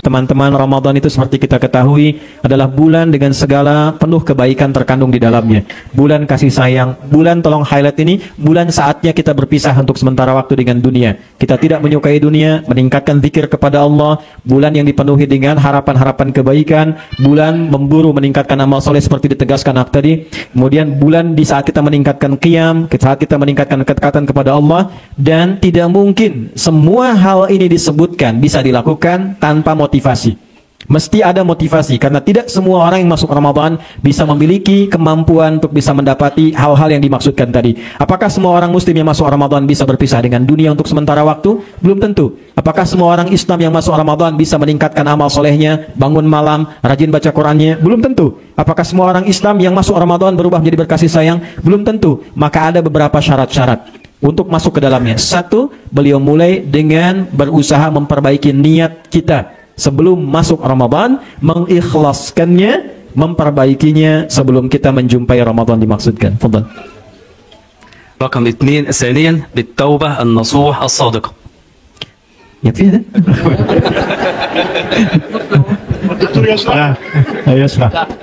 Teman-teman, Ramadan itu seperti kita ketahui adalah bulan dengan segala penuh kebaikan terkandung di dalamnya. Bulan kasih sayang, bulan tolong highlight ini, bulan saatnya kita berpisah untuk sementara waktu dengan dunia. Kita tidak menyukai dunia, meningkatkan zikir kepada Allah, bulan yang dipenuhi dengan harapan-harapan kebaikan, bulan memburu meningkatkan amal soleh seperti ditegaskan tadi. Kemudian bulan di saat kita meningkatkan qiyam, saat kita meningkatkan kedekatan kepada Allah, dan tidak mungkin semua hal ini disebutkan bisa dilakukan tanpa motivasi. Mesti ada motivasi, karena tidak semua orang yang masuk Ramadan bisa memiliki kemampuan untuk bisa mendapati hal-hal yang dimaksudkan tadi. Apakah semua orang muslim yang masuk Ramadan bisa berpisah dengan dunia untuk sementara waktu? Belum tentu. Apakah semua orang Islam yang masuk Ramadan bisa meningkatkan amal solehnya, bangun malam, rajin baca Qurannya? Belum tentu. Apakah semua orang Islam yang masuk Ramadan berubah menjadi berkasih sayang? Belum tentu. Maka ada beberapa syarat-syarat untuk masuk ke dalamnya. Satu, beliau mulai dengan berusaha memperbaiki niat kita sebelum masuk Ramadan, mengikhlaskannya, memperbaikinya sebelum kita menjumpai Ramadan dimaksudkan. Fadhal. رقم 2 ثانيا بالتوبة النصوح الصادقة. يكفي ده؟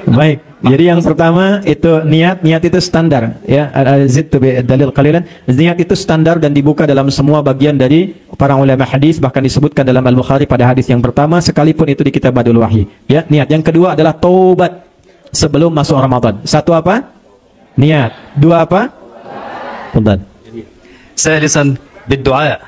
Baik. Jadi yang pertama itu niat itu standar, ya. Zidtu bi dalil qalilan. Niat itu standar dan dibuka dalam semua bagian dari para ulama hadis, bahkan disebutkan dalam Al-Bukhari pada hadis yang pertama sekalipun itu di kitab Badul Wahyi. Ya, niat. Yang kedua adalah taubat sebelum masuk Ramadan. Satu apa? Niat. Dua apa? Fadhal. ثالثا بالدعاء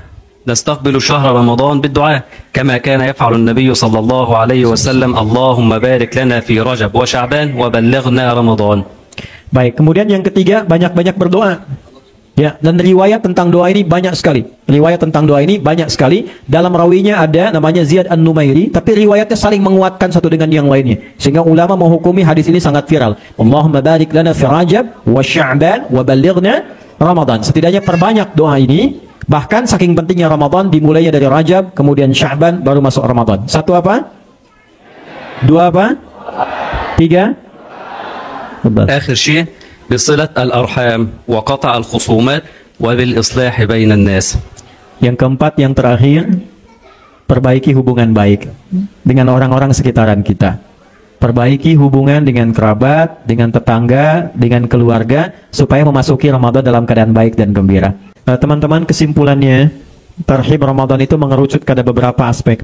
نستقبل شهر رمضان بالدعاء كما كان يفعل النبي صلى الله عليه وسلم اللهم بارك لنا في رجب وشعبان وبلغنا رمضان. Baik, kemudian yang ketiga banyak-banyak berdoa. Ya, dan riwayat tentang doa ini banyak sekali. Riwayat tentang doa ini banyak sekali. Dalam rawinya ada namanya Ziyad An-Numairi, tapi riwayatnya saling menguatkan satu dengan yang lainnya. Sehingga ulama menghukumi hadis ini sangat viral. Allahumma barik lana fi Rajab wa Sya'ban wa balighna Ramadan. Setidaknya perbanyak doa ini. Bahkan saking pentingnya Ramadan dimulainya dari Rajab, kemudian Sya'ban, baru masuk Ramadan. Satu apa? Dua apa? Tiga? آخر شيء بصلة الأرحام وقطع الخصومات وبالإصلاح بين الناس. Yang keempat, yang terakhir, perbaiki hubungan baik dengan orang-orang sekitaran kita. Perbaiki hubungan dengan kerabat, dengan tetangga, dengan keluarga, supaya memasuki Ramadan dalam keadaan baik dan gembira. Teman-teman, kesimpulannya, tarhib Ramadan itu mengerucut pada beberapa aspek.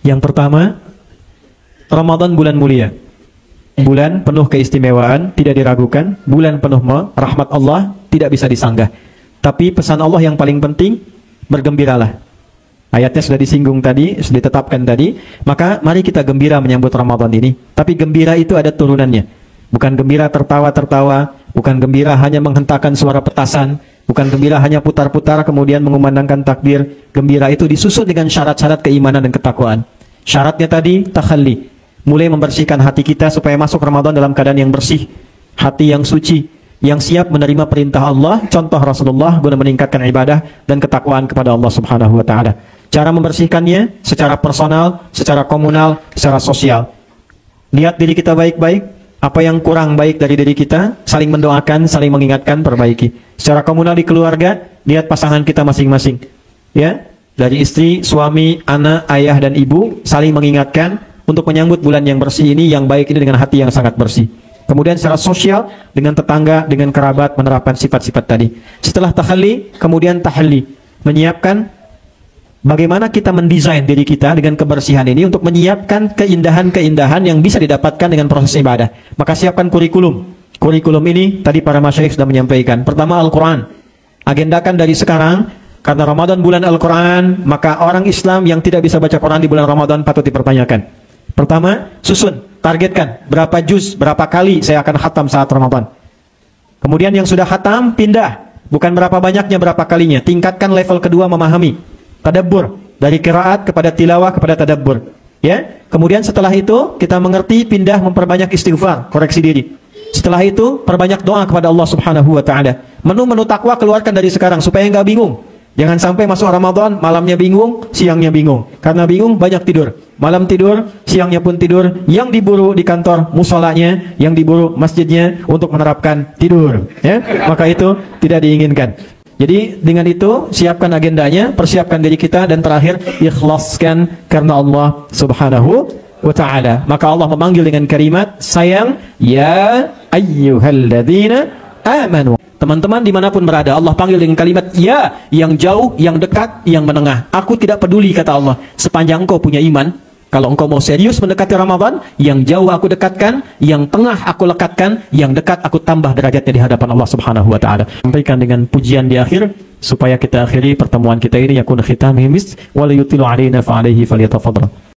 Yang pertama, Ramadan bulan mulia, bulan penuh keistimewaan, tidak diragukan, bulan penuh rahmat Allah, tidak bisa disanggah. Tapi pesan Allah yang paling penting, bergembiralah. Ayatnya sudah disinggung tadi, sudah ditetapkan tadi. Maka mari kita gembira menyambut Ramadan ini. Tapi gembira itu ada turunannya. Bukan gembira tertawa-tertawa, bukan gembira hanya menghentakkan suara petasan, bukan gembira hanya putar-putar kemudian mengumandangkan takbir. Gembira itu disusun dengan syarat-syarat keimanan dan ketakwaan. Syaratnya tadi takhalli, mulai membersihkan hati kita supaya masuk Ramadan dalam keadaan yang bersih, hati yang suci, yang siap menerima perintah Allah, contoh Rasulullah guna meningkatkan ibadah dan ketakwaan kepada Allah Subhanahu wa taala. Cara membersihkannya secara personal, secara komunal, secara sosial. Lihat diri kita baik-baik. Apa yang kurang baik dari diri kita, saling mendoakan, saling mengingatkan, perbaiki. Secara komunal di keluarga, lihat pasangan kita masing-masing. Ya, dari istri, suami, anak, ayah, dan ibu, saling mengingatkan untuk menyambut bulan yang bersih ini, yang baik ini dengan hati yang sangat bersih. Kemudian secara sosial, dengan tetangga, dengan kerabat, menerapkan sifat-sifat tadi. Setelah takhalli, kemudian tahalli. Menyiapkan bagaimana kita mendesain diri kita dengan kebersihan ini untuk menyiapkan keindahan-keindahan yang bisa didapatkan dengan proses ibadah. Maka siapkan kurikulum. Kurikulum ini tadi para masyayikh sudah menyampaikan. Pertama, Al-Quran. Agendakan dari sekarang, karena Ramadan bulan Al-Quran, maka orang Islam yang tidak bisa baca Quran di bulan Ramadan patut dipertanyakan. Pertama, susun, targetkan berapa juz, berapa kali saya akan khatam saat Ramadan. Kemudian yang sudah khatam, pindah. Bukan berapa banyaknya, berapa kalinya. Tingkatkan level kedua, memahami. Tadabbur, dari qiraat kepada tilawah kepada tadabbur. Ya. Kemudian setelah itu kita mengerti, pindah memperbanyak istighfar, koreksi diri. Setelah itu perbanyak doa kepada Allah Subhanahu wa taala. Menu-menu takwa keluarkan dari sekarang supaya nggak bingung. Jangan sampai masuk Ramadan malamnya bingung, siangnya bingung. Karena bingung banyak tidur. Malam tidur, siangnya pun tidur. Yang diburu di kantor musolanya, yang diburu masjidnya untuk menerapkan tidur. Ya. Maka itu tidak diinginkan. Jadi dengan itu siapkan agendanya, persiapkan diri kita, dan terakhir ikhlaskan karena Allah Subhanahu wa ta'ala. Maka Allah memanggil dengan kalimat sayang, ya ayyuhalladzina amanu. Teman-teman dimanapun berada, Allah panggil dengan kalimat ya, yang jauh, yang dekat, yang menengah. Aku tidak peduli, kata Allah, sepanjang engkau punya iman. Kalau engkau mau serius mendekati Ramadan, yang jauh aku dekatkan, yang tengah aku lekatkan, yang dekat aku tambah derajatnya di hadapan Allah Subhanahu wa ta'ala. Sampaikan dengan pujian di akhir supaya kita akhiri pertemuan kita ini yakun khitamihim mis wa la yutilu alaina fa alaihi falyatafadhal.